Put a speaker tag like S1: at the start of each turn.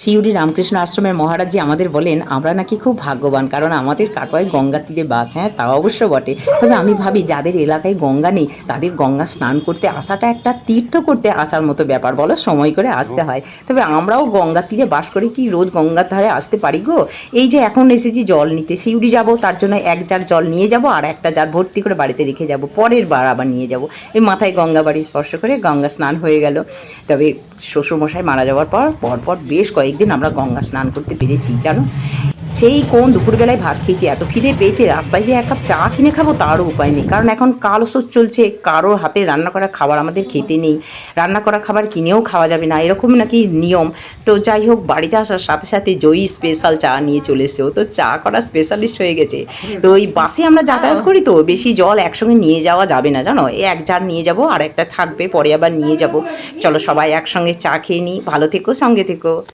S1: সিউড়ি রামকৃষ্ণ আশ্রমের মহারাজজি আমাদের বলেন আমরা নাকি খুব ভাগ্যবান, কারণ আমাদের কাটোয়ায় গঙ্গার তীরে বাস। হ্যাঁ, তা অবশ্য বটে। তবে আমি ভাবি যাদের এলাকায় গঙ্গা নেই তাদের গঙ্গা স্নান করতে আসাটা একটা তীর্থ করতে আসার মতো ব্যাপার, বলো, সময় করে আসতে হয়। তবে আমরাও গঙ্গার তীরে বাস করে কি রোজ গঙ্গার ধারে আসতে পারি গো? এই যে এখন এসেছি জল নিতে, সিউড়ি যাব, তার জন্য এক জার জল নিয়ে যাব আর একটা জার ভর্তি করে বাড়িতে রেখে যাব, পরের বার আবার নিয়ে যাব। এই মাথায় গঙ্গা বাড়ি স্পর্শ করে গঙ্গা স্নান হয়ে গেল। তবে শ্বশুরমশাই মারা যাওয়ার পর বেশ কয়েকদিন আমরা গঙ্গা স্নান করতে পেরেছি জানো। সেই কোন দুপুরবেলায় ভাত খেয়েছি, এত খিদে পেয়েছে, রাস্তায় যে এক কাপ চা কিনে খাবো তারও উপায় নেই, কারণ এখন কালস্রোত চলছে, কারোর হাতে রান্না করা খাবার আমাদের খেতে নেই, রান্না করা খাবার কিনেও খাওয়া যাবে না, এরকম নাকি নিয়ম। তো যাই হোক, বাড়িতে আসার সাথে সাথে জয়ী স্পেশাল চা নিয়ে চলে এসছে, ও তো চা করা স্পেশালিস্ট হয়ে গেছে। তো ওই বাসে আমরা যাতায়াত করি, তো বেশি জল একসঙ্গে নিয়ে যাওয়া যাবে না জানো, এই এক জার নিয়ে যাব আর একটা থাকবে, পরে আবার নিয়ে যাব। চলো সবাই একসঙ্গে চা খেয়ে নিই, ভালো থেকো, সঙ্গে থেকো।